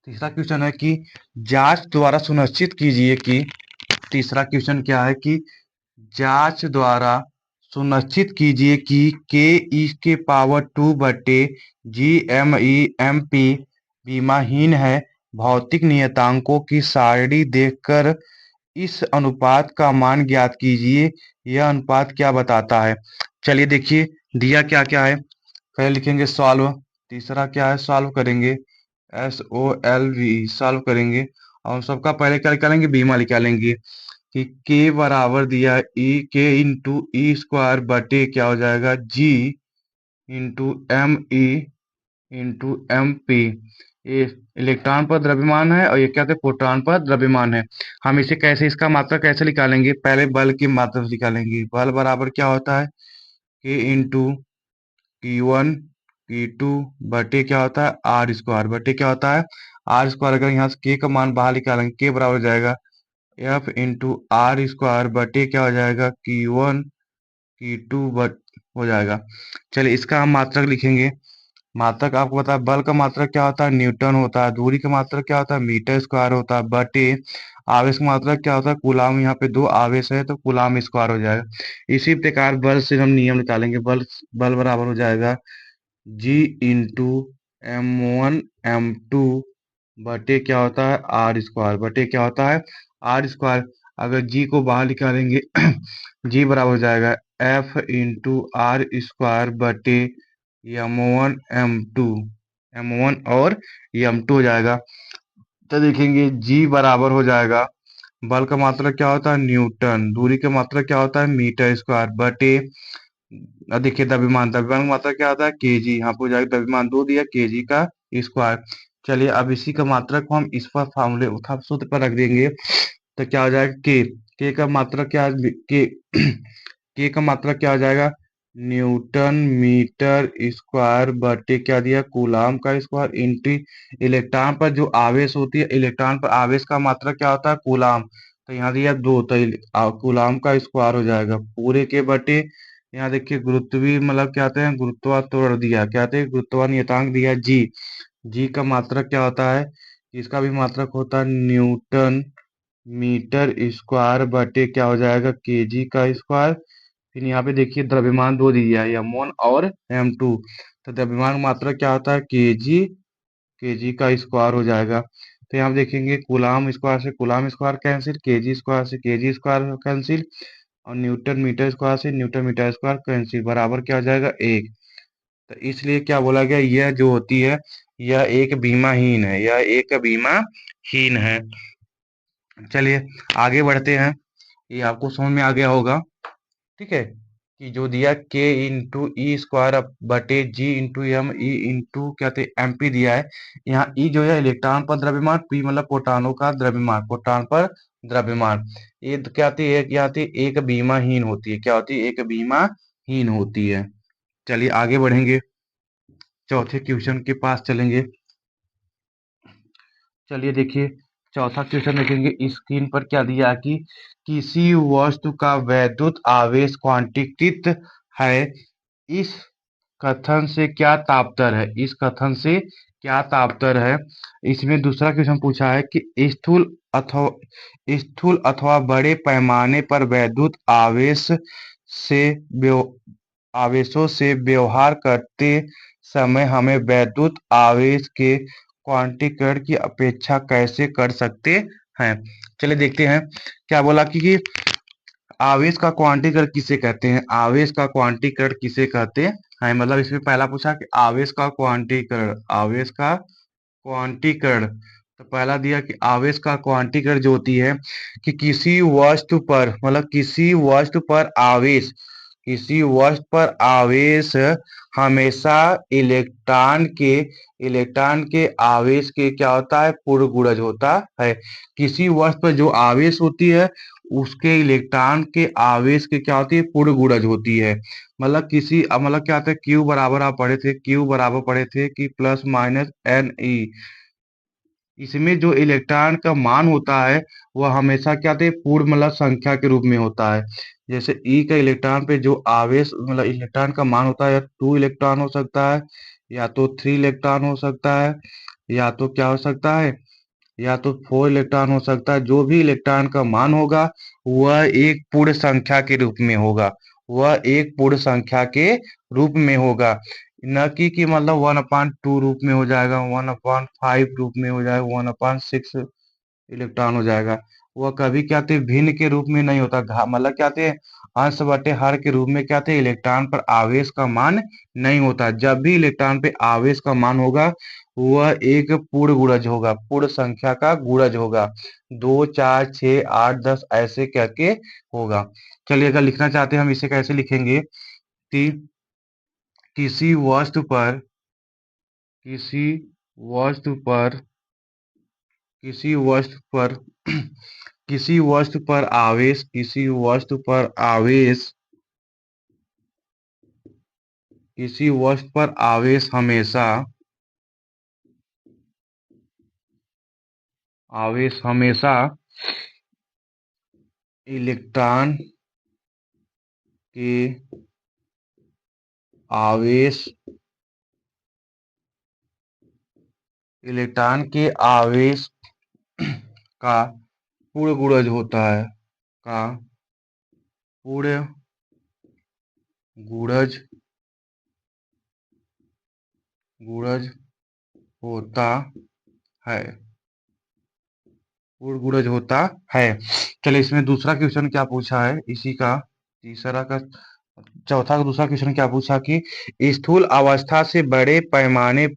तीसरा क्वेश्चन है कि जांच द्वारा सुनिश्चित कीजिए कि तीसरा क्वेश्चन क्या है कि जांच द्वारा सुनिश्चित कीजिए कि के ई के पावर 2 बटे G M E M P विमाहीन है। भौतिक नियतांकों की सारणी देखकर इस अनुपात का मान ज्ञात कीजिए। यह अनुपात क्या बताता है? चलिए देखिए, दिया क्या क्या है। पहले लिखेंगे सॉल्व। तीसरा क्या है, सॉल्व करेंगे। SOLV सॉल्व करेंगे। और सबका पहले क्या निकालेंगे, बीमा निकालेंगे कि के बराबर दिया ई के इंटू ई स्क्वायर बटे क्या हो जाएगा G into M E into M P. ये इलेक्ट्रॉन पर द्रव्यमान है और ये क्या थे, प्रोटॉन पर द्रव्यमान है। हम इसे कैसे, इसका मात्रा कैसे निकालेंगे? पहले बल की मात्रा से निकालेंगे। बल बराबर क्या होता है, के इंटू T1 T2 बटे क्या होता है, आर स्क्वायर बटे क्या होता है, आर स्क्वायर। अगर यहाँ से के का मान बाहर निकालेंगे, के बराबर हो जाएगा एफ इंटू आर स्क्वायर बटे क्या हो जाएगा, Q1 Q2 बट हो जाएगा। चलिए इसका हम मात्रक लिखेंगे। मात्रक आपको पता है, बल का मात्रक क्या होता है, न्यूटन होता है। दूरी का मात्रक क्या होता है, मीटर स्क्वायर होता है बटे आवेश का मात्रक क्या होता है, कूलाम। यहाँ पे दो आवेश है तो कूलाम स्क्वायर हो जाएगा। इसी प्रकार बल से हम नियम निकालेंगे। बल बल बराबर हो जाएगा जी इंटू M1 M2 बटे क्या होता है, आर स्क्वायर बटे क्या होता है, आर स्क्वायर। अगर जी को बाहर निकालेंगे जी बराबर हो जाएगा एफ इंटू आर स्क्वायर बटे M1 M2। M1 और M2 हो जाएगा। तो देखेंगे जी बराबर हो जाएगा, बल का मात्रा क्या होता है, न्यूटन। दूरी का मात्रा क्या होता है, मीटर स्क्वायर बटे। अब देखिए द्रव्यमान, द्रव्यमान का मात्रा क्या होता है, केजी। यहाँ पे हो जाएगा द्रव्यमान दो दिया, केजी का स्क्वायर। चलिए अब इसी का मात्रा को हम इस पर फॉर्मूले उठा सूत्र पर रख देंगे। तो क्या हो जाएगा, के का मात्रा क्या है, के के का मात्रा क्या हो जाएगा, न्यूटन मीटर स्क्वायर बटे क्या दिया, कूलाम का स्क्वायर इंटू इलेक्ट्रॉन पर जो आवेश होती है, इलेक्ट्रॉन पर आवेश का मात्रा क्या होता है, कूलाम। तो यहाँ दिया दो, तो कूलाम का स्क्वायर हो जाएगा पूरे के बटे। यहाँ देखिए गुरुत्वीय मतलब क्या आते हैं, गुरुत्वात्मक दिया, क्या आते हैं, गुरुत्वा नियतांक दिया जी। जी का मात्रक क्या होता है, इसका भी मात्रक होता है न्यूटन मीटर स्क्वायर बटे क्या हो जाएगा, केजी का स्क्वायर। फिर यहाँ पे देखिए द्रव्यमान दो दिया है, M1 और M2। तो द्रव्यमान का मात्रक क्या होता है, केजी, केजी का स्क्वायर हो जाएगा। तो यहाँ देखेंगे कूलाम स्क्वायर से coulomb square cancel, KG square से केजी स्क्वायर कैंसिल, और न्यूटन मीटर स्क्वायर से न्यूटन मीटर स्क्वायर कैंसिल, बराबर क्या हो जाएगा, एक। तो इसलिए क्या बोला गया, यह जो होती है यह एक बीमाहीन है, यह एक बीमाहीन है। चलिए आगे बढ़ते हैं। ये आपको समझ में आ गया होगा, ठीक है, कि जो दिया के इंटू ई स्क्वायर बटे जी इंटू एम ई इंटू क्या थे एम पी दिया है। यहाँ ई जो है इलेक्ट्रॉन पर द्रव्यमान, पी मतलब प्रोटॉनों का द्रव्यमान, प्रोटॉन पर द्रव्यमान। ये तो क्या आती है, क्या आती है, एक बीमाहीन होती है। क्या होती है, एक बीमाहीन होती है। चलिए आगे बढ़ेंगे, चौथे क्वेश्चन के पास चलेंगे। चलिए देखिए, चौथा क्वेश्चन देखेंगे। स्क्रीन पर क्या दिया कि किसी वस्तु का वैद्युत आवेश क्वांटीकृत है। इस कथन से क्या तात्पर्य है, इस कथन से क्या तात्पर्य है। इसमें दूसरा क्वेश्चन पूछा है कि स्थूल अथवा बड़े पैमाने पर वैद्युत से आवेशों से व्यवहार करते समय हमें वैद्युत आवेश के क्वांटीकरण की अपेक्षा कैसे कर सकते हैं। चलिए देखते हैं, क्या बोला कि आवेश का क्वांटीकरण किसे कहते हैं, आवेश का क्वांटीकरण किसे कहते हैं। मतलब इसमें पहला पूछा कि आवेश का क्वांटीकरण, आवेश का क्वांटीकरण। तो पहला दिया कि आवेश का क्वांटीकरण जो होती है कि किसी वस्तु पर मतलब किसी वस्तु पर आवेश हमेशा इलेक्ट्रॉन के आवेश के क्या होता है, पूर्ण गुणज होता है। किसी वस्तु पर जो आवेश होती है उसके इलेक्ट्रॉन के आवेश के क्या होती है, पूर्ण गुणज होती है। मतलब मतलब क्या होता है, क्यू बराबर आप पढ़े थे, क्यू बराबर पढ़े थे कि प्लस माइनस एन ई। इसमें जो इलेक्ट्रॉन का मान होता है वह हमेशा क्या थे, पूर्ण मतलब संख्या के रूप में होता है। जैसे ई का इलेक्ट्रॉन पे जो आवेश मतलब इलेक्ट्रॉन का मान होता है, या 2 इलेक्ट्रॉन हो सकता है, या तो 3 इलेक्ट्रॉन हो सकता है, या तो क्या हो सकता है, या तो 4 इलेक्ट्रॉन हो सकता है। जो भी इलेक्ट्रॉन का मान होगा वह एक पूर्ण संख्या के रूप में होगा, वह एक पूर्ण संख्या के रूप में होगा। न कि मतलब 1/2 रूप में हो जाएगा, 1/5 रूप में हो जाएगा, 1/6 इलेक्ट्रॉन हो जाएगा। वह कभी क्या थे, भिन्न के रूप में नहीं होता, मतलब क्या थे, अंश बटे हर के रूप में क्या थे, इलेक्ट्रॉन पर आवेश का मान नहीं होता। जब भी इलेक्ट्रॉन पे आवेश का मान होगा वह एक पूर्ण गुणज होगा, पूर्ण संख्या का गुणज होगा। 2 4 6 8 10 ऐसे करके होगा। चलिए अगर लिखना चाहते हैं हम इसे कैसे लिखेंगे कि किसी वस्तु पर, किसी वस्तु पर, किसी वस्तु पर किसी वस्तु पर आवेश, किसी वस्तु पर आवेश, किसी वस्तु पर आवेश हमेशा, आवेश हमेशा इलेक्ट्रॉन के आवेश, इलेक्ट्रॉन के आवेश का पूर्ण गुणज होता है, का पूर्ण गुणज, गुणज होता है, पूर्ण गुणज होता है। चलिए इसमें दूसरा क्वेश्चन क्या पूछा है इसी का, तीसरा का, चौथा का दूसरा क्वेश्चन क्या पूछा कि स्थूल अवस्था से बड़े पैमाने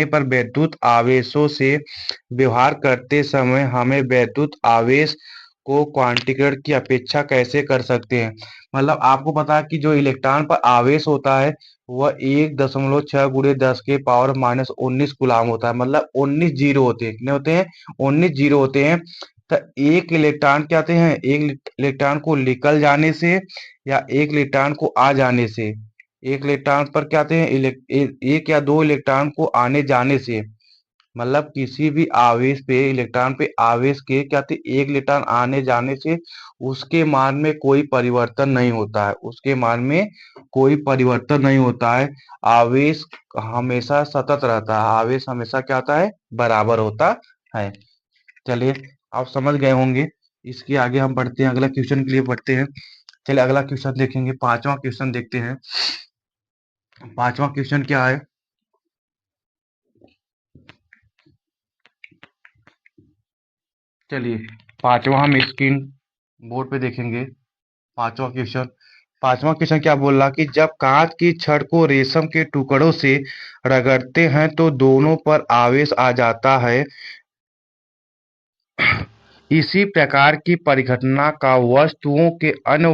पर वैद्युत आवेशों से व्यवहार करते समय हमें वैद्युत आवेश को क्वांटीकरण की अपेक्षा कैसे कर सकते हैं। मतलब आपको पता है कि जो इलेक्ट्रॉन पर आवेश होता है वह 1.6 × 10⁻⁻19 गुलाम होता है, मतलब 19 जीरो होते हैं, कितने होते हैं, 19 जीरो होते हैं। तो एक इलेक्ट्रॉन क्या होते हैं, एक इलेक्ट्रॉन को निकल जाने से या एक इलेक्ट्रॉन को आ जाने से, एक इलेक्ट्रॉन पर क्या होते हैं, एक या दो इलेक्ट्रॉन को आने जाने से, मतलब किसी भी आवेश पे, इलेक्ट्रॉन पे आवेश के क्या थे, एक इलेक्ट्रॉन आने जाने से उसके मान में कोई परिवर्तन नहीं होता है, उसके मान में कोई परिवर्तन नहीं होता है। आवेश हमेशा सतत रहता है, आवेश हमेशा क्या होता है, बराबर होता है। चलिए आप समझ गए होंगे। इसके आगे हम बढ़ते हैं, अगला क्वेश्चन के लिए बढ़ते हैं। चलिए अगला क्वेश्चन देखेंगे, पांचवा क्वेश्चन देखते हैं। पांचवा क्वेश्चन क्या है, चलिए पांचवा हम स्क्रीन बोर्ड पे देखेंगे। पांचवा क्वेश्चन, पांचवा क्वेश्चन क्या बोल रहा कि जब कांच की छड़ को रेशम के टुकड़ों से रगड़ते हैं तो दोनों पर आवेश आ जाता है। इसी प्रकार की परिघटना का वस्तुओं के अन्य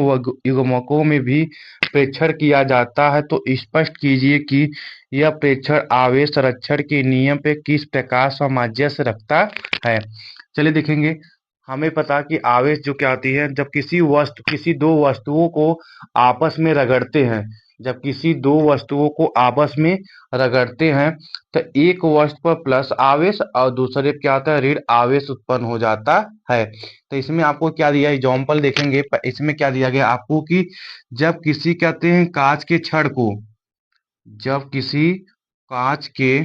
युग्मकों में भी प्रेक्षण किया जाता है। तो स्पष्ट कीजिए कि यह प्रेक्षण आवेश संरक्षण के नियम पे किस प्रकार सामंजस्य रखता है। चलिए देखेंगे, हमें पता कि आवेश जो क्या होती है, जब किसी दो वस्तुओं को आपस में रगड़ते हैं, जब किसी दो वस्तुओं को आपस में रगड़ते हैं तो एक वस्तु पर प्लस आवेश और दूसरे पे क्या होता है, ऋण आवेश उत्पन्न हो जाता है। तो इसमें आपको क्या दिया, एग्जाम्पल देखेंगे, इसमें क्या दिया गया आपको कि जब किसी कहते हैं कांच के छड़ को, जब किसी कांच के,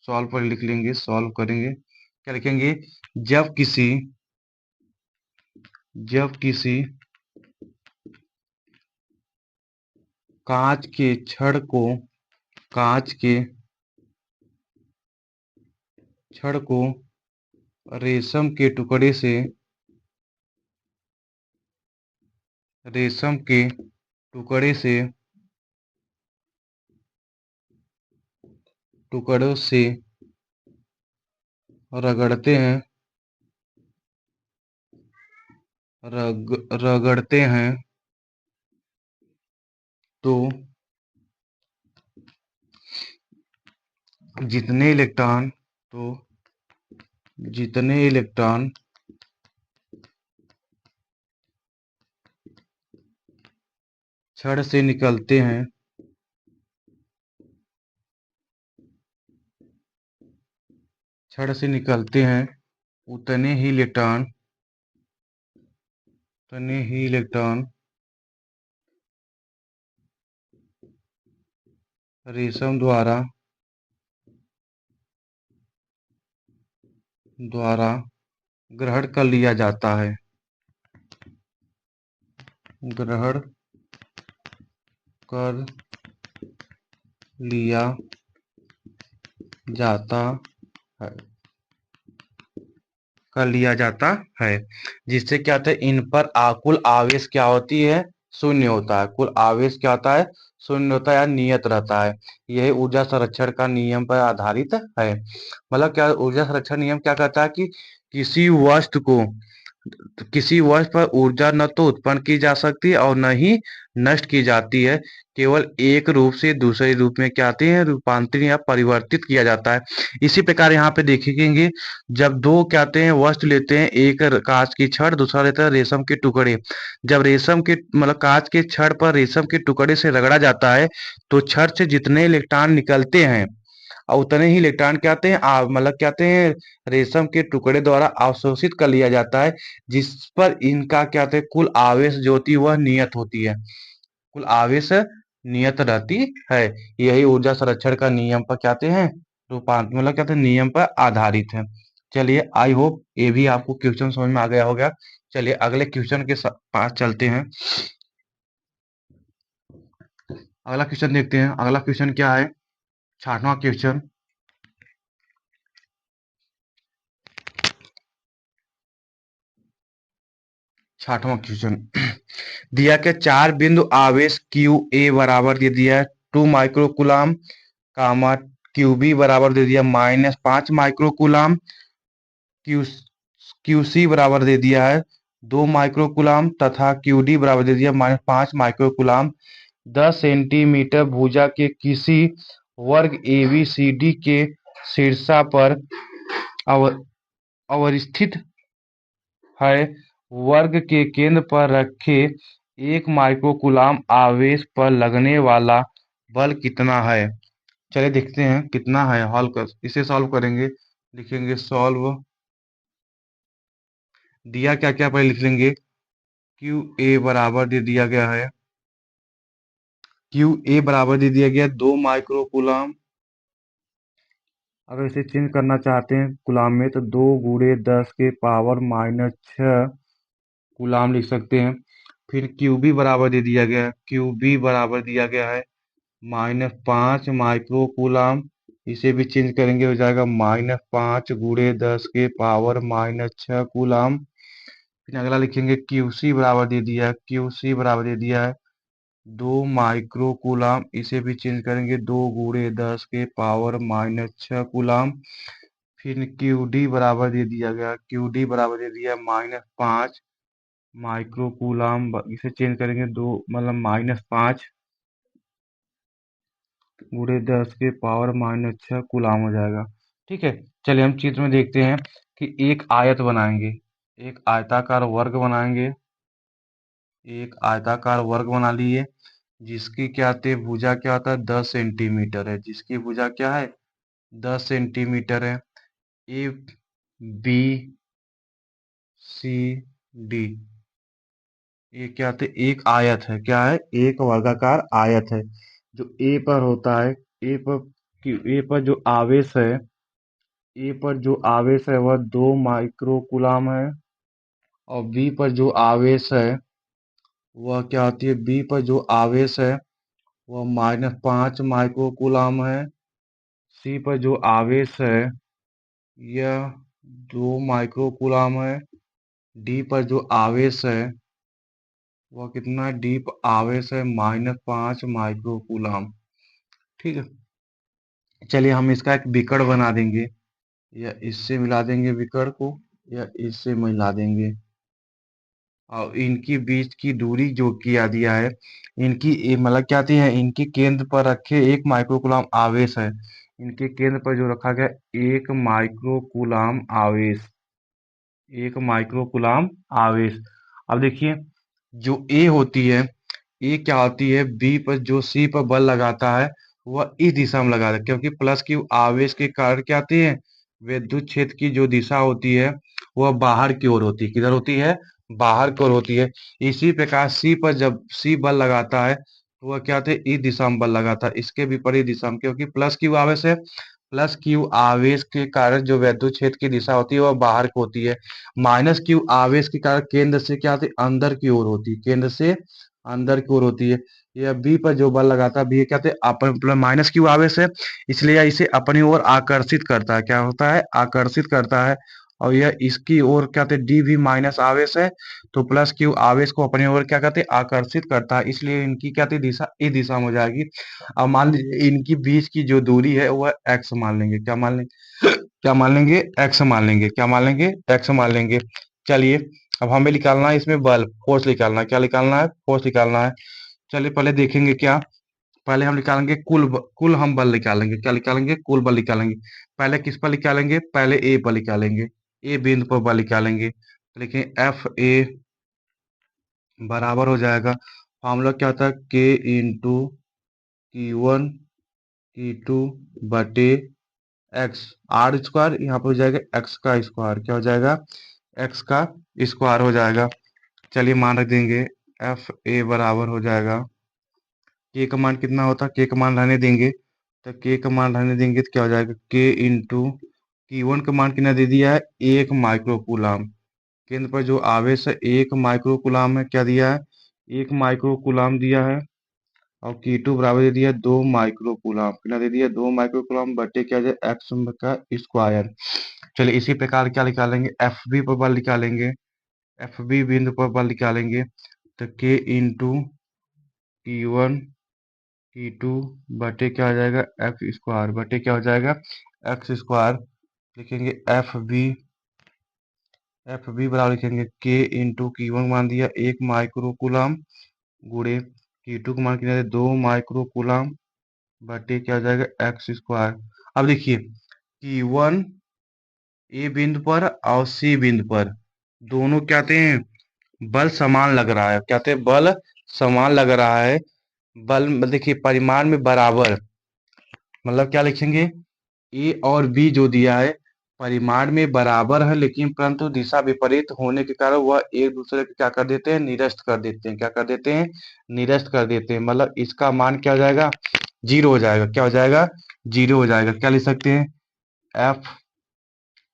सॉल्व पर लिख लेंगे, सॉल्व करेंगे, क्या लिखेंगे, जब किसी, जब किसी कांच के छड़ को, कांच के छड़ को रेशम के टुकड़े से, रेशम के टुकड़े से, टुकड़ों से रगड़ते हैं, रगड़ते हैं तो जितने इलेक्ट्रॉन, तो जितने इलेक्ट्रॉन छड़ से निकलते हैं, छड़ से निकलते हैं उतने ही इलेक्ट्रॉन, उतने ही इलेक्ट्रॉन रेशम द्वारा, द्वारा ग्रहण कर लिया जाता है, ग्रहण कर लिया जाता है, कर लिया जाता है। जिससे क्या होता है, इन पर कुल आवेश क्या होती है, शून्य होता है। कुल आवेश क्या होता है, शून्य होता है या नियत रहता है। यह ऊर्जा संरक्षण का नियम पर आधारित है। मतलब क्या, ऊर्जा संरक्षण नियम क्या कहता है कि किसी वस्तु को, किसी वस्तु पर ऊर्जा न तो उत्पन्न की जा सकती है और न ही नष्ट की जाती है, केवल एक रूप से दूसरे रूप में क्या आते हैं, रूपांतरित या परिवर्तित किया जाता है। इसी प्रकार यहाँ पे देखेंगे, जब दो क्या आते हैं वस्तु लेते हैं, एक कांच की छड़, दूसरा लेता है रेशम के टुकड़े। जब रेशम के मतलब कांच के छड़ पर रेशम के टुकड़े से रगड़ा जाता है, तो छड़ से जितने इलेक्ट्रॉन निकलते हैं और उतने ही इलेक्ट्रॉन क्या आते हैं, मतलब क्या आते हैं, रेशम के टुकड़े द्वारा अवशोषित कर लिया जाता है। जिस पर इनका क्या आते हैं, कुल आवेश जो होती है वह नियत होती है, कुल आवेश नियत रहती है। यही ऊर्जा संरक्षण का नियम पर क्या आते हैं, रूपांतर मतलब क्या आते हैं, नियम पर आधारित है। चलिए, आई होप ये भी आपको क्वेश्चन समझ में आ गया होगा। चलिए अगले क्वेश्चन के पास चलते हैं। अगला क्वेश्चन देखते हैं। अगला क्वेश्चन क्या है, 6वां क्वेश्चन। 6वां क्वेश्चन दिया के चार बिंदु आवेश क्यू ए बराबर दे दिया है 2 micro coulomb, comma Q B बराबर दे दिया -5 micro coulomb, Q Q C बराबर दे दिया है 2 माइक्रो कूलाम तथा क्यू डी बराबर दे दिया -5 माइक्रो कूलाम। 10 सेंटीमीटर भुजा के किसी वर्ग ए बी सी डी के शीर्षा पर अव, अवस्थित है। वर्ग के केंद्र पर रखे 1 माइक्रो कूलाम आवेश पर लगने वाला बल कितना है। चलिए देखते हैं कितना है, हल कर इसे सॉल्व करेंगे। लिखेंगे सॉल्व, दिया क्या क्या पहले लिख लेंगे। क्यू ए बराबर दे दिया गया है, क्यू ए बराबर दे दिया गया 2 माइक्रो कूलाम। अगर इसे चेंज करना चाहते हैं गुलाम में, तो 2 × 10⁻⁻⁶ गुलाम लिख सकते हैं। फिर क्यू बी बराबर दे दिया गया है, क्यू बी बराबर दिया गया है -5 माइक्रो कूलाम। इसे भी चेंज करेंगे, हो जाएगा -5 × 10⁻⁻⁶ फिर अगला लिखेंगे क्यू सी बराबर दे दिया है, क्यू सी बराबर दे दिया है 2 माइक्रो कूलाम। इसे भी चेंज करेंगे, 2 × 10⁻⁻⁶ फिर क्यू डी बराबर दे दिया गया, क्यू डी बराबर दे दिया -5 माइक्रो कूलाम। इसे चेंज करेंगे, दो मतलब -5 × 10⁻⁻⁶ हो जाएगा। ठीक है। चलिए हम चित्र में देखते हैं कि एक आयत बनाएंगे, एक आयताकार वर्ग बनाएंगे, एक आयताकार वर्ग बना लिए, जिसकी क्या आती है, भुजा क्या होता है 10 सेंटीमीटर है, जिसकी भुजा क्या है 10 सेंटीमीटर है। ए बी सी डी, ये क्या आते हैं, एक आयत है, क्या है, एक वर्गाकार आयत है। जो ए पर होता है, ए पर ए पर जो आवेश है, ए पर जो आवेश है वह 2 माइक्रो कूलाम है। और बी पर जो आवेश है वह क्या होती है, बी पर जो आवेश है वह -5 माइक्रो कूलाम है। सी पर जो आवेश है यह 2 माइक्रो कूलाम है। डी पर जो आवेश है वह कितना, डी पर आवेश है -5 माइक्रो कूलाम। ठीक है। चलिए हम इसका एक विकर्ण बना देंगे, या इससे मिला देंगे विकर्ण को, या इससे मिला देंगे। और इनकी बीच की दूरी जो किया दिया है, इनकी मतलब क्या आती है, इनकी केंद्र पर रखे 1 माइक्रो कूलाम आवेश है। इनके केंद्र पर जो रखा गया 1 माइक्रो कूलाम आवेश, 1 माइक्रो कूलाम आवेश। अब देखिए, जो ए होती है, ए क्या होती है, बी पर जो सी पर बल लगाता है वह इस दिशा में लगाता है, क्योंकि प्लस की आवेश के कारण क्या आती है, विद्युत क्षेत्र की जो दिशा होती है वह बाहर की ओर होती है। किधर होती है, बाहर की ओर होती है। इसी प्रकार सी पर जब सी बल लगाता है तो वह क्या होता है, इस दिशा में बल लगाता है, इसके विपरीत दिशा में, क्योंकि प्लस की आवेश है, प्लस क्यू आवेश के कारण जो वैद्युत क्षेत्र की दिशा होती है वह बाहर को होती है। माइनस क्यू आवेश के कारण केंद्र से क्या होती है, अंदर की ओर होती है, केंद्र से अंदर की ओर होती है। यह बी पर जो बल लगाता है, बी क्या होते हैं, अपन मतलब माइनस क्यू आवेश है, इसलिए यह इसे अपनी ओर आकर्षित करता है। क्या होता है, आकर्षित करता है। और यह इसकी ओर क्या कहते हैं, डी भी माइनस आवेश है, तो प्लस क्यू आवेश को अपनी ओर क्या कहते हैं, आकर्षित करता है, इसलिए इनकी क्या कहते हैं, दिशा इस दिशा में हो जाएगी। अब मान लीजिए इनकी बीच की जो दूरी है वह एक्स मान लेंगे। क्या मान लेंगे, क्या मान लेंगे, एक्स मान लेंगे। क्या मान लेंगे, एक्स मान लेंगे। चलिए, अब हमें निकालना है इसमें बल, फोर्स निकालना है। क्या निकालना है, फोर्स निकालना है। चलिए पहले देखेंगे क्या, पहले हम निकालेंगे कुल हम बल निकालेंगे। क्या निकालेंगे, कुल बल निकालेंगे। पहले किस पर निकालेंगे, पहले ए पर निकालेंगे। ए बिंदु पर बल निकालेंगे, तो लिखें एफ ए बराबर हो जाएगा, फॉर्मूला क्या होता है, के इंटू Q1 Q2 बटे एक्स, आर स्क्वायर, यहाँ पे हो जाएगा एक्स का स्क्वायर। क्या हो जाएगा, एक्स का स्क्वायर हो जाएगा। चलिए मान रख देंगे, एफ ए बराबर हो जाएगा, के का मान कितना होता है, के का मान रहने देंगे, तो के का मान रहने देंगे तो क्या हो जाएगा, के इंटू Q1 का मान कितना दे दिया है, 1 माइक्रो कूलाम। केंद्र पर जो आवेश है 1 माइक्रो कूलाम है, क्या दिया है, 1 माइक्रो कूलाम दिया है। और Q2 बराबर दे दिया 2 माइक्रो कूलाम, कितना दे दिया, 2 माइक्रो कूलाम बटे क्या जाए, एक्स का स्क्वायर। चलिए इसी प्रकार क्या निकालेंगे, एफ बी पर बल निकालेंगे। एफ बी बिंदु पर बल निकालेंगे, तो के इंटू Q1 Q2 बटे क्या हो जाएगा, एक्स स्क्वायर बटे क्या हो जाएगा, एक्स स्क्वायर। लिखेंगे एफ बी बराबर लिखेंगे के इंटू Q1 मान दिया 1 माइक्रो कूलाम, गुड़े Q2 का मान कितना है, 2 माइक्रो कूलाम बटे क्या हो जाएगा, एक्स स्क्वायर। अब देखिए Q1 ए बिंदु पर और सी बिंदु पर दोनों क्या कहते हैं, बल समान लग रहा है। क्या कहते हैं, बल समान लग रहा है। बल देखिए परिमाण में बराबर, मतलब क्या लिखेंगे, ए और बी जो दिया है परिमाण में बराबर है, लेकिन परंतु दिशा विपरीत होने के कारण वह एक दूसरे को क्या कर देते हैं, निरस्त कर देते हैं। क्या कर देते हैं, निरस्त कर देते हैं। मतलब इसका मान क्या हो जाएगा, जीरो हो जाएगा। क्या हो जाएगा, जीरो हो जाएगा। क्या लिख सकते हैं, एफ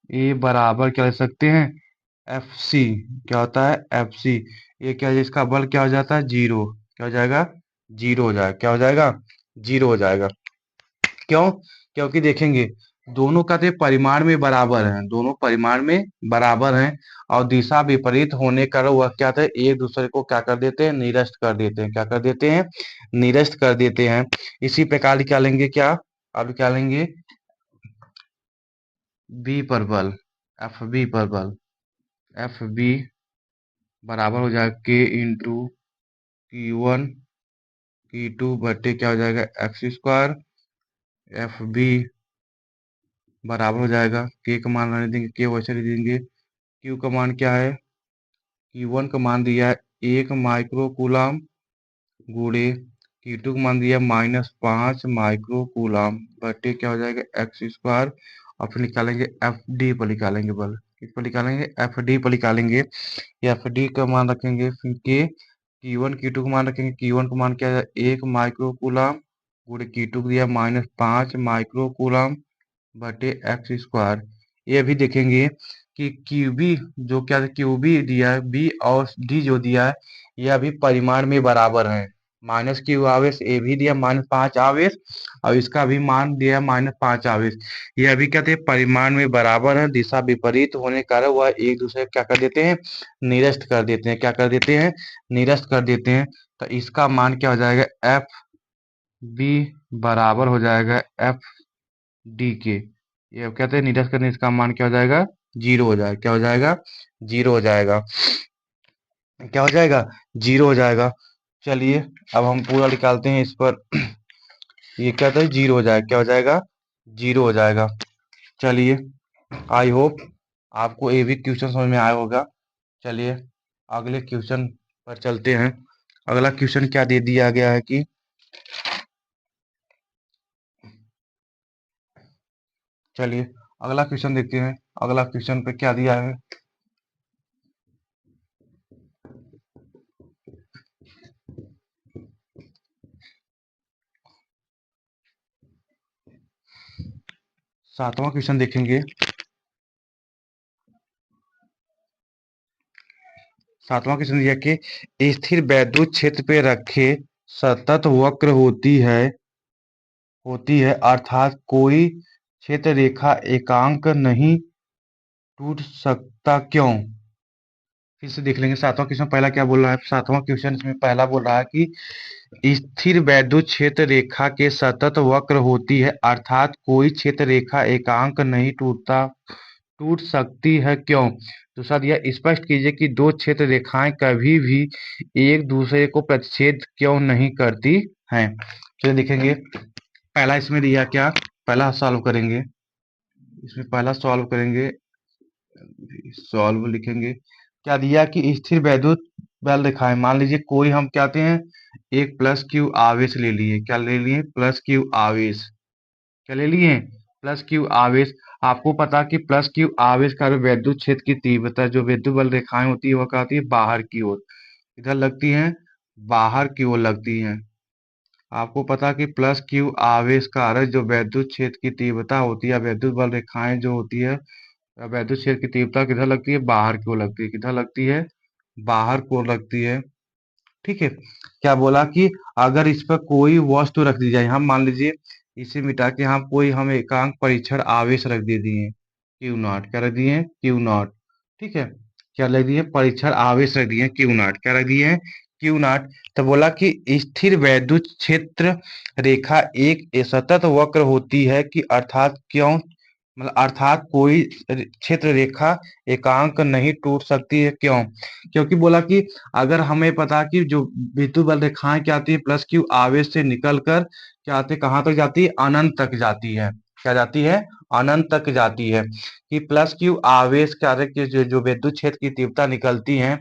ए बराबर क्या लिख सकते हैं, एफ सी। क्या होता है, एफ सी। ये क्या है, इसका बल क्या हो जाता है, जीरो। क्या हो जाएगा, जीरो हो जाएगा। क्या हो जाएगा, जीरो हो जाएगा। क्यों, क्योंकि देखेंगे दोनों का तो परिमाण में बराबर हैं, दोनों परिमाण में बराबर हैं, और दिशा विपरीत होने का वह क्या थे, एक दूसरे को क्या कर देते हैं, निरस्त कर देते हैं। क्या कर देते हैं, निरस्त कर देते हैं। इसी प्रकार निकालेंगे क्या, अब निकालेंगे बी पर बल, एफ बी पर बल। एफ बी बराबर हो जाएगा के इंटू Q1 Q2 बटे क्या हो जाएगा, एक्स स्क्वायर। एफ बी बराबर हो जाएगा, के का मान रहने देंगे, के वैसे ही देंगे। क्यू का मान क्या है, Q1 का मान दिया है 1 माइक्रो कूलाम, गुड़े Q2 का मान दिया -5 माइक्रो कूलाम बटे क्या हो जाएगा, एक्स स्क्वायर। और फिर निकालेंगे एफ डी पर निकालेंगे बल, किस पर निकालेंगे, एफ डी पर निकालेंगे। एफ डी का मान रखेंगे, फिर के Q1 Q2 का मान रखेंगे। Q1 का मान क्या है, 1 माइक्रो कूलाम, गुड़े Q2 को दिया -5 माइक्रो कूलाम बटे एक्स स्क्वायर। ये भी देखेंगे कि क्यूबी जो क्या क्यूबी दिया है, बी और डी जो दिया है, यह भी परिमाण में बराबर है। माइनस क्यू आवेश ए भी दिया -5 आवेश, और इसका भी मान दिया -5 आवेश। यह भी कहते हैं परिमाण में बराबर है, दिशा विपरीत होने के कारण वह एक दूसरे को क्या कर देते हैं, निरस्त कर देते हैं। क्या कर देते हैं, निरस्त कर देते हैं। तो इसका मान क्या हो जाएगा, एफ बी बराबर हो जाएगा एफ डी के। ये कहते हैं निरस्त करने, इसका मान क्या हो जाएगा, जीरो हो जाएगा। क्या हो जाएगा, जीरो हो जाएगा। क्या हो जाएगा, जीरो हो जाएगा। चलिए अब हम पूरा निकालते हैं इस पर। ये क्या होता है, जीरो हो जाएगा। क्या हो जाएगा, जीरो हो जाएगा। चलिए, आई होप आपको ये भी क्वेश्चन समझ में आया होगा। चलिए अगले क्वेश्चन पर चलते हैं। अगला क्वेश्चन क्या दे दिया गया है कि, चलिए अगला क्वेश्चन देखते हैं। अगला क्वेश्चन पे क्या दिया है, सातवां क्वेश्चन देखेंगे। सातवां क्वेश्चन दिया कि स्थिर वैद्युत क्षेत्र पे रखे सतत वक्र होती है अर्थात कोई क्षेत्र रेखा एकांक नहीं टूट सकता क्यों। फिर से देख लेंगे सातवां क्वेश्चन पहला क्या बोल रहा है। सातवां क्वेश्चन इसमें पहला बोल रहा है कि स्थिर वैद्युत क्षेत्र रेखा के सतत वक्र होती है अर्थात कोई क्षेत्र रेखा एकांक नहीं टूट सकती है क्यों। दूसरा दिया स्पष्ट कीजिए कि दो क्षेत्र रेखाएं कभी भी एक दूसरे को प्रतिच्छेद क्यों नहीं करती हैं। चलिए देखेंगे पहला इसमें दिया क्या, पहला सॉल्व करेंगे। इसमें पहला सॉल्व करेंगे, सॉल्व लिखेंगे। क्या दिया कि स्थिर वैद्युत बल रेखाएं, मान लीजिए कोई हम क्या कहते हैं एक प्लस क्यू आवेश ले लिए। क्या ले लिए, प्लस क्यू आवेश। क्या ले लिए, प्लस क्यू आवेश। आपको पता कि प्लस क्यू आवेश का जो वैद्युत क्षेत्र की तीव्रता, जो विद्युत बल रेखाएं होती है वह क्या होती है, बाहर की ओर इधर लगती हैं, बाहर की ओर लगती हैं। आपको पता कि प्लस क्यू आवेश कारक जो वैद्युत क्षेत्र की तीव्रता होती है, वैद्युत बल रेखाएं जो होती है वैद्युत क्षेत्र की तीव्रता किधर लगती है, बाहर की ओर लगती है। किधर लगती है, बाहर को लगती है। ठीक है। क्या बोला कि अगर इस पर कोई वस्तु रख दी जाए, हम मान लीजिए इसे मिटा के हम एकांक परीक्षण आवेश रख दे दिए क्यू नॉट। क्या रख दिए, क्यू नॉट। ठीक है। क्या रख दिए, परीक्षण आवेश रख दिए क्यू नॉट। क्या रख दिए, क्यू नॉट। तो बोला कि स्थिर वैद्युत क्षेत्र रेखा एक सतत वक्र होती है कि अर्थात क्यों, मतलब अर्थात कोई क्षेत्र रेखा एकांक नहीं टूट सकती है क्यों। क्योंकि बोला कि अगर हमें पता कि जो विद्युत बल रेखाएं क्या आती है प्लस क्यू आवेश से निकलकर क्या आती है, कहाँ तक जाती है, अनंत तक जाती है। क्या जाती है, अनंत तक जाती है। कि प्लस क्यू आवेश क्या है कि जो विद्युत क्षेत्र की तीव्रता निकलती है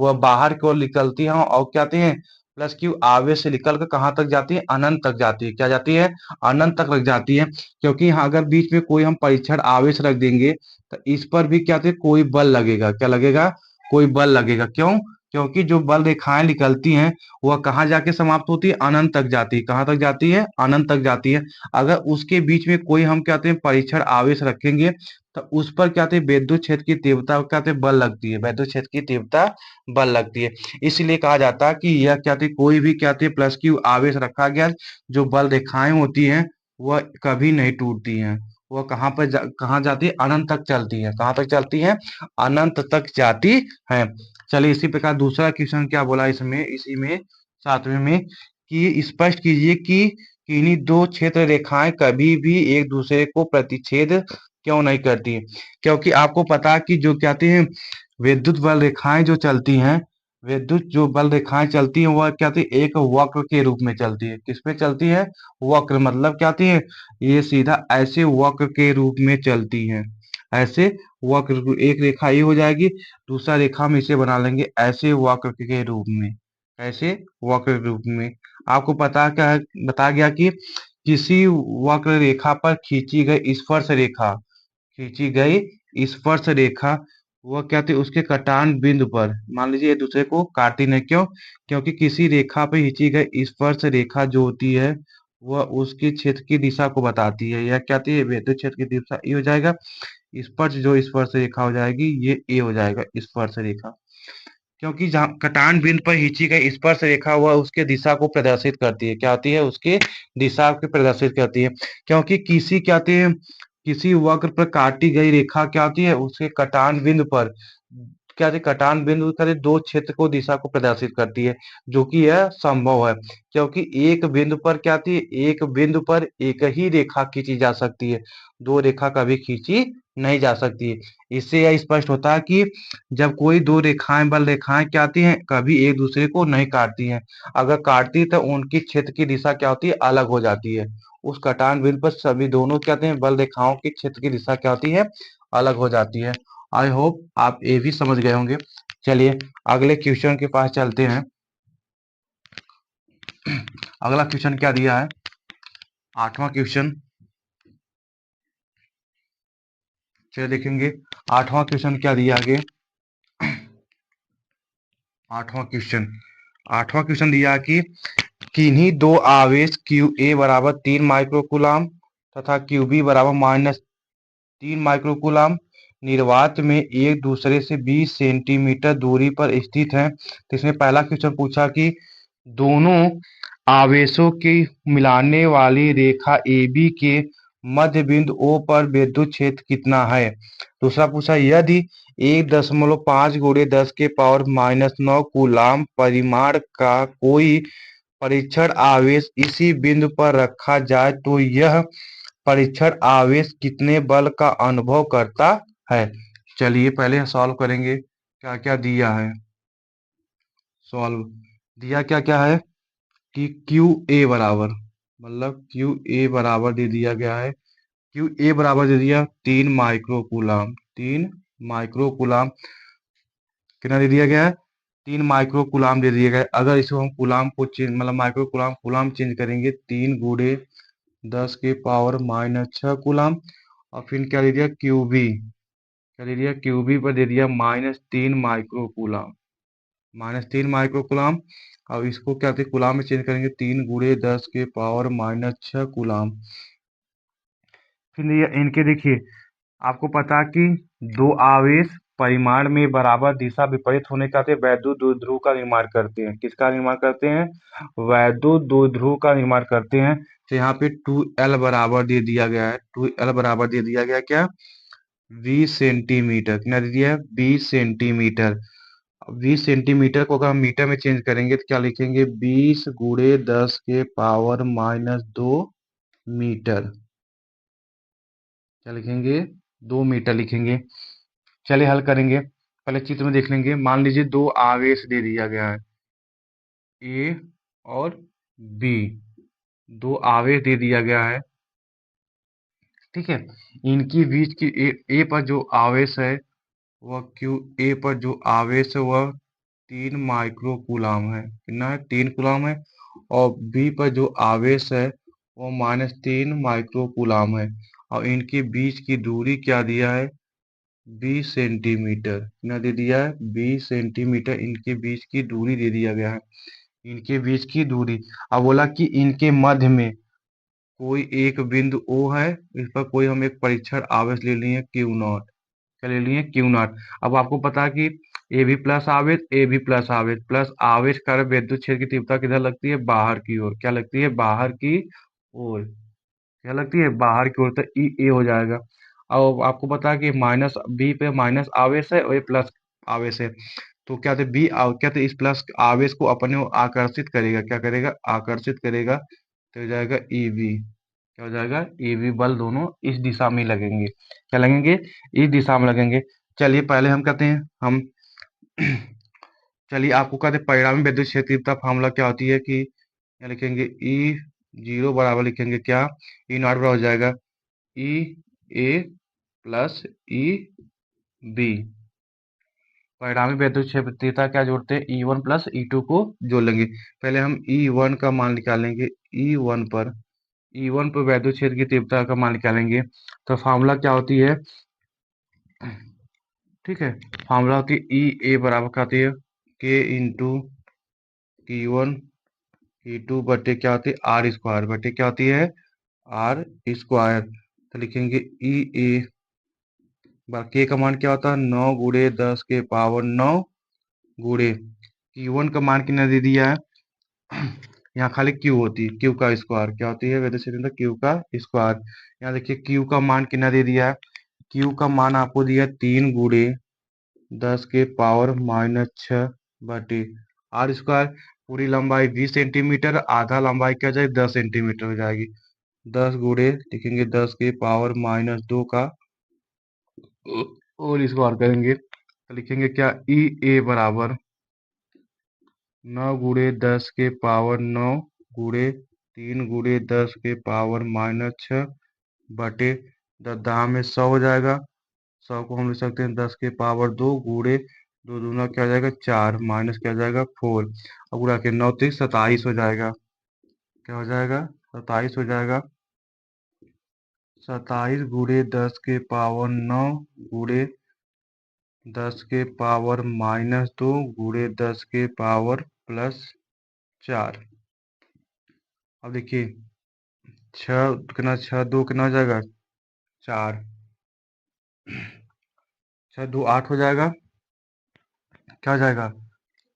वह बाहर की ओर निकलती है और क्या आती है, प्लस क्यू आवेश से निकलकर कहाँ तक जाती है, अनंत तक जाती है। क्या जाती है, अनंत तक लग जाती है। क्योंकि यहाँ अगर बीच में कोई हम परीक्षण आवेश रख देंगे तो इस पर भी क्या थे, कोई बल लगेगा। क्या लगेगा, कोई बल लगेगा। क्यों, क्योंकि जो बल रेखाएं निकलती हैं वह कहाँ जाके समाप्त होती है, अनंत तक जाती है। कहाँ तक जाती है, अनंत तक जाती है। अगर उसके बीच में कोई हम कहते हैं परीक्षण आवेश रखेंगे तो उस पर क्या कहते हैं, विद्युत क्षेत्र की तीव्रता क्या कहते हैं, बल लगती है। विद्युत क्षेत्र की तीव्रता बल लगती है। इसलिए कहा जाता है कि यह क्या कहते हैं, कोई भी क्या कहते हैं प्लस क्यू आवेश रखा गया, जो बल रेखाएं होती हैं वह कभी नहीं टूटती हैं। वह कहाँ जाती है, अनंत तक चलती है। कहाँ तक चलती है, अनंत तक जाती है। चलिए इसी प्रकार दूसरा क्वेश्चन क्या बोला इसमें, इसी में सातवें में कि स्पष्ट कीजिए कि किन्हीं दो क्षेत्र रेखाएं कभी भी एक दूसरे को प्रतिच्छेद क्यों नहीं करती। क्योंकि आपको पता है कि जो कहते हैं विद्युत बल रेखाएं जो चलती हैं, विद्युत जो बल रेखाएं चलती हैं वह क्या थी, एक वक्र के रूप में चलती है। किस पे चलती है, वक्र मतलब क्या थी, ये सीधा ऐसे वक्र के रूप में चलती हैं। ऐसे वक्र, एक रेखा ये हो जाएगी, दूसरा रेखा हम इसे बना लेंगे ऐसे वक्र के रूप में। ऐसे वक्र के रूप में आपको पता क्या है, बता गया कि किसी वक्र रेखा पर खींची गई स्पर्श रेखा वह क्या थी, उसके कटान बिंदु पर मान लीजिए एक दूसरे को काटती नहीं। क्यों, क्योंकि किसी रेखा पर खींची गई स्पर्श रेखा जो होती है वह उसके क्षेत्र की दिशा को बताती है। यह क्या थी, विद्युत क्षेत्र की दिशा ये हो जाएगा। स्पर्श जो स्पर्श रेखा हो जाएगी ये ए हो जाएगा, स्पर्श रेखा। क्योंकि जहाँ कटान बिंदु पर खींची गई स्पर्श रेखा वह उसके दिशा को प्रदर्शित करती है। क्या होती है, उसके दिशा को प्रदर्शित करती है। क्योंकि किसी क्या होती है, किसी वक्र पर काटी गई रेखा क्या होती है, उसके कटान बिंदु पर क्या होती है, कटान बिंदु करे दो क्षेत्र को दिशा को प्रदर्शित करती है, जो कि यह संभव है। क्योंकि एक बिंदु पर क्या होती है, एक बिंदु पर एक ही रेखा खींची जा सकती है, दो रेखा कभी खींची नहीं जा सकती है। इससे यह स्पष्ट होता है कि जब कोई दो रेखाएं बल रेखाएं क्या आती हैं, कभी एक दूसरे को नहीं काटती हैं। अगर काटती तो उनकी क्षेत्र की दिशा क्या होती है, अलग हो जाती है। उस कटान बिंदु पर सभी दोनों क्या होते हैं, बल रेखाओं की क्षेत्र की दिशा क्या होती है, अलग हो जाती है। आई होप आप ये भी समझ गए होंगे। चलिए अगले क्वेश्चन के पास चलते हैं। अगला क्वेश्चन क्या दिया है, आठवां क्वेश्चन। चलिए देखेंगे आठवां क्वेश्चन क्या दिया आगे। आठवां क्वेश्चन, आठवां क्वेश्चन दिया कि किन्हीं दो आवेश क्यू ए बराबर 3 माइक्रो कूलाम तथा क्यू बी बराबर 3 माइक्रोकूलाम निर्वात में एक दूसरे से 20 सेंटीमीटर दूरी पर स्थित हैं। तो इसमें पहला क्वेश्चन पूछा कि दोनों आवेशों की मिलाने वाली रेखा AB के मध्य बिंदु O पर विद्युत क्षेत्र कितना है। दूसरा पूछा यदि 1.5 गुणे 10⁻⁻9 कूलाम परिमाण का कोई परीक्षण आवेश इसी बिंदु पर रखा जाए तो यह परीक्षण आवेश कितने बल का अनुभव करता है। चलिए पहले सॉल्व करेंगे क्या क्या दिया है। सॉल्व दिया क्या क्या है कि क्यू ए बराबर, मतलब क्यू ए बराबर दे दिया गया है। क्यू ए बराबर दे दिया 3 माइक्रोकूलाम। 3 माइक्रोकूलाम कितना दे दिया गया है, 3 माइक्रोकूलाम दे दिया गया है। अगर इसको हम कूलाम को चेंज, मतलब माइक्रोकूलाम कूलाम चेंज करेंगे 3 × 10⁻⁻6 कूलाम। और फिर क्या दे दिया क्यूबी, क्या दे दिया क्यूबी पर दे दिया -3 माइक्रोकूलाम, -3 माइक्रोकूलाम। अब इसको क्या थे कूलाम में चेंज करेंगे 3 × 10⁻⁻6 कूलाम। फिर ये इनके देखिए, आपको पता कि दो आवेश परिमाण में बराबर दिशा विपरीत होने का वैद्युत द्विध्रुव का निर्माण करते हैं। किसका निर्माण करते हैं, वैद्युत द्विध्रुव का निर्माण करते हैं। तो यहाँ पे 2L बराबर दे दिया गया है, 2L बराबर दे दिया गया क्या 20 सेंटीमीटर। कितना दे दिया है 20 सेंटीमीटर। 20 सेंटीमीटर को अगर हम मीटर में चेंज करेंगे तो क्या लिखेंगे 20 × 10⁻⁻2 मीटर। क्या लिखेंगे 2 मीटर लिखेंगे। चलिए हल करेंगे। पहले चित्र में देख लेंगे। मान लीजिए दो आवेश दे दिया गया है ए और बी, दो आवेश दे दिया गया है, ठीक है। इनकी बीच की ए पर जो आवेश है वह क्यू ए पर जो आवेश है वह 3 माइक्रोकूलाम है। कितना है 3 कूलाम है। और बी पर जो आवेश है वो -3 माइक्रोकूलाम है। और इनके बीच की दूरी क्या दिया है 20 सेंटीमीटर। कितना दे दिया है 20 सेंटीमीटर इनके बीच की दूरी दे दिया गया है। इनके बीच की दूरी। अब बोला कि इनके मध्य में कोई एक बिंदु O है, इस पर कोई हम एक परीक्षण आवेश ले लिए Q0। क्या ले लिए Q0। अब आपको पता है कि ए बी प्लस आवेश प्लस आवेश कारण विद्युत क्षेत्र की तीव्रता किधर लगती है बाहर की ओर। क्या लगती है बाहर की ओर। क्या लगती है बाहर की ओर। तो ई ए हो जाएगा। अब आपको पता है कि माइनस बी पे माइनस आवेश है और ये प्लस आवेश है। तो क्या थे क्या थे इस प्लस आवेश को अपने ओर आकर्षित करेगा। क्या करेगा आकर्षित करेगा। तो हो जाएगा ईवी। क्या हो जाएगा ईवी बल दोनों इस दिशा में लगेंगे। क्या लगेंगे इस दिशा में लगेंगे। चलिए पहले हम कहते हैं हम चलिए आपको कहते हैं परिणामी विद्युत क्षेत्र फॉर्मूला क्या होती है कि क्या लिखेंगे E0 बराबर लिखेंगे क्या E0 बराबर हो जाएगा ई ए प्लस ई बी। परिणामी विद्युत क्षेत्रता क्या जोड़ते हैं E1 प्लस E2 को जोड़ लेंगे। पहले हम E1 का मान निकालेंगे। E1 पर विद्युत क्षेत्र की तीव्रता का मान निकालेंगे। तो फार्मूला क्या होती है, ठीक है, फार्मूला होती है ई ए बराबर क्या होती है के इंटू T1 T2 बटे क्या होती है आर स्क्वायर बटे क्या होती है आर स्क्वायर। तो लिखेंगे ई ए के का मान क्या होता है 9 × 10⁻⁹ गुणे Q1 का मान कितना दे दिया है यहाँ खाली Q होती है Q का स्क्वायर। क्या होती है विद्युत क्षेत्र Q का स्क्वायर। यहाँ देखिए Q का मान कितना दे दिया है। Q का मान आपको दिया 3 × 10⁻⁻6 बटे आर स्क्वायर। पूरी लंबाई 20 सेंटीमीटर, आधा लंबाई क्या जाएगी 10 सेंटीमीटर हो जाएगी। 10 गुणे लिखेंगे 10⁻⁻2 का और स्क्वायर करेंगे तो लिखेंगे क्या ई ए बराबर 9 × 10⁻⁹ गुणे 3 × 10⁻⁻6 बटे 10 में 100 हो जाएगा। 100 को हम लिख सकते हैं 10⁻2 गुणे 2 दूना क्या हो जाएगा 4 माइनस क्या हो जाएगा 4 और गुणा के 9 3 27 हो जाएगा। क्या हो जाएगा 27 हो जाएगा। 27 गुणे 10⁻9 गुणे 10⁻−2 गुणे 10⁻+4। अब देखिए 6 कितना 6 2 कितना हो जाएगा 4 छः दो आठ हो जाएगा, क्या हो जाएगा,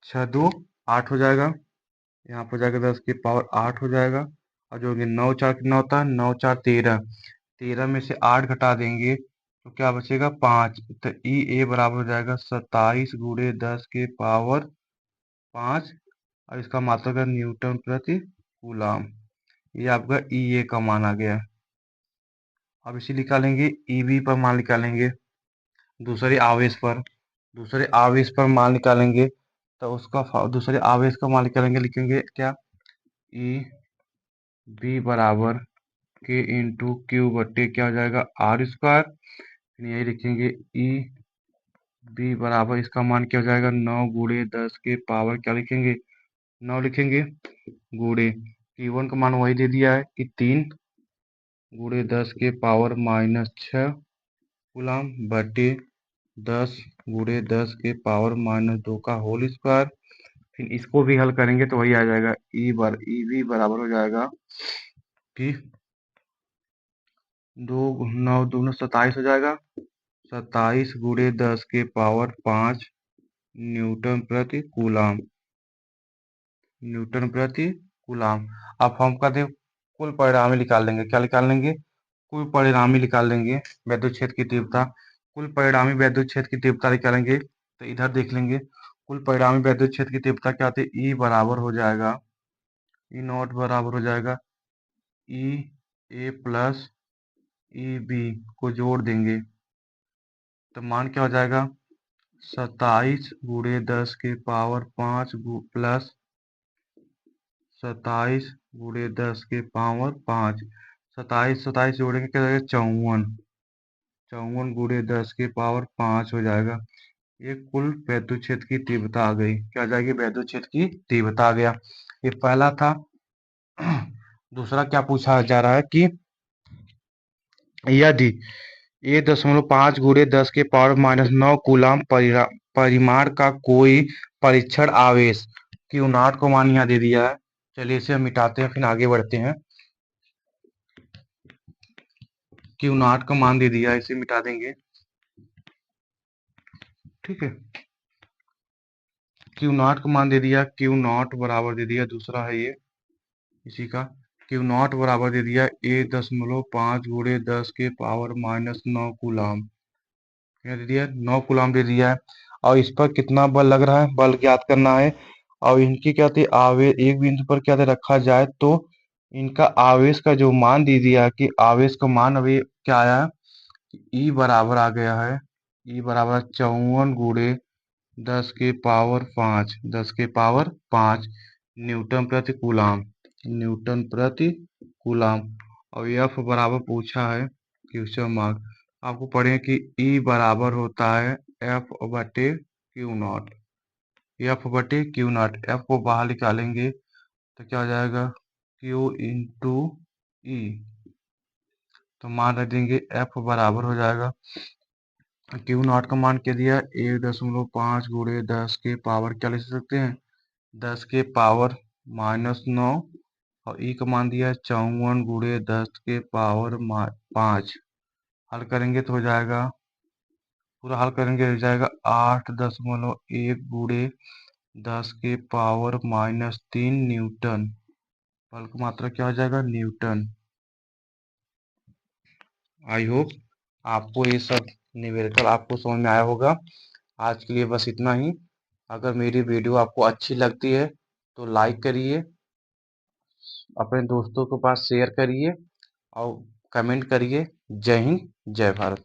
छः दो आठ हो जाएगा, यहाँ पर जाकर 10 की पावर 8 हो जाएगा। और जो कि 9 4 कितना होता है, 9 4 13, 13 में से 8 घटा देंगे तो क्या बचेगा, 5। तो ई ए बराबर हो जाएगा 27 गुणे 10 के पावर 5, और इसका मात्रक है न्यूटन प्रति कूलम। ये आपका ई ए का मान आ गया। अब इसे निकालेंगे ई बी पर मान निकालेंगे, दूसरे आवेश पर, दूसरे आवेश पर मान निकालेंगे। तो उसका दूसरे आवेश का मान निकालेंगे, लिखेंगे क्या, ई बी बराबर के इंटू क्यू बट्टे क्या हो जाएगा, आर स्क्वायर। यही लिखेंगे ई बी बराबर, इसका मान क्या हो जाएगा, 9 गुणे 10 के पावर क्या लिखेंगे, 9 लिखेंगे, गुणे टी वन का मान वही दे दिया है कि 3 गुणे 10 के पावर -6 गुलाम बटे 10 गुणे 10 के पावर -2 का होल स्क्वायर। फिर इसको भी हल करेंगे तो वही आ जाएगा, ई बी बराबर हो जाएगा कि 2 9 दूना 27 हो जाएगा, 27 गुणे 10 के पावर 5 न्यूटन प्रति कूलम, न्यूटन प्रति कूलम। अब हम कहते हैं कुल परिणामी निकाल लेंगे, क्या निकाल लेंगे, कुल परिणामी निकाल लेंगे, वैद्युत क्षेत्र की तीव्रता। कुल परिणामी वैद्युत क्षेत्र की तीव्रता निकालेंगे तो इधर देख लेंगे, कुल परिणामी वैद्युत क्षेत्र की तीव्रता क्या आती है, ई बराबर हो जाएगा, ई नॉट बराबर हो जाएगा ई ए प्लस ई बी को जोड़ देंगे तो मान क्या हो जाएगा, 27 गुणे 10 के पावर 5 प्लस 27 गुणे 10 के पावर 5, 27 27 जोड़ेंगे क्या हो जाएगा, 54, 54 गुणे 10 के पावर 5 हो जाएगा। ये कुल वैद्युत क्षेत्र की तीव्रता आ गई, क्या आ जाएगी, वैद्युत क्षेत्र की तीव्रता आ गया। ये पहला था। दूसरा क्या पूछा जा रहा है कि यदि 1.5 गुणे 10 के पावर -9 कूलम परिमाण का कोई परीक्षण आवेश क्यू नॉट को मान यहाँ दे दिया है। चलिए इसे हम मिटाते हैं, फिर आगे बढ़ते हैं। क्यू नॉट का मान दे दिया, इसे मिटा देंगे, ठीक है। क्यू नॉट का मान दे दिया, क्यू नॉट बराबर दे दिया, दूसरा है ये इसी का, क्यू नॉट बराबर दे दिया 1.5 गुणे 10 के पावर -9 कूलम, क्या दे दिया, 9 कूलम दे दिया है। और इस पर कितना बल लग रहा है, बल ज्ञात करना है। और इनकी क्या थी, आवेश एक बिंदु पर क्या रखा जाए तो इनका आवेश का जो मान दे दिया कि आवेश का मान अभी क्या आया है, ई बराबर आ गया है, ई बराबर 54 गुणे 10 के पावर 5, 10 के पावर 5 न्यूटन प्रति कूलम, न्यूटन प्रति कूलम। और एफ बराबर पूछा है क्वेश्चन मार्क, आपको पढ़े कि ई बराबर होता है एफ बटे क्यू नॉट, एफ बटे क्यू नॉट। एफ को बाहर निकालेंगे तो क्या हो जाएगा, क्यू इंटू ई, तो मान रख देंगे एफ बराबर हो जाएगा, क्यू नॉट का मान क्या दिया, 1.5 गुणे 10 के पावर क्या लिख सकते हैं, 10 के पावर -9, और ई का मान दिया है 54 गुणे 10 के पावर 5। हल करेंगे तो हो जाएगा, पूरा हल करेंगे हो जाएगा 8.1 गुणे 10 के पावर -3 न्यूटन, बल की मात्रा क्या हो जाएगा, न्यूटन। आई होप आपको ये सब न्यूमेरिकल आपको समझ में आया होगा। आज के लिए बस इतना ही। अगर मेरी वीडियो आपको अच्छी लगती है तो लाइक करिए, अपने दोस्तों के पास शेयर करिए और कमेंट करिए। जय हिंद, जय भारत।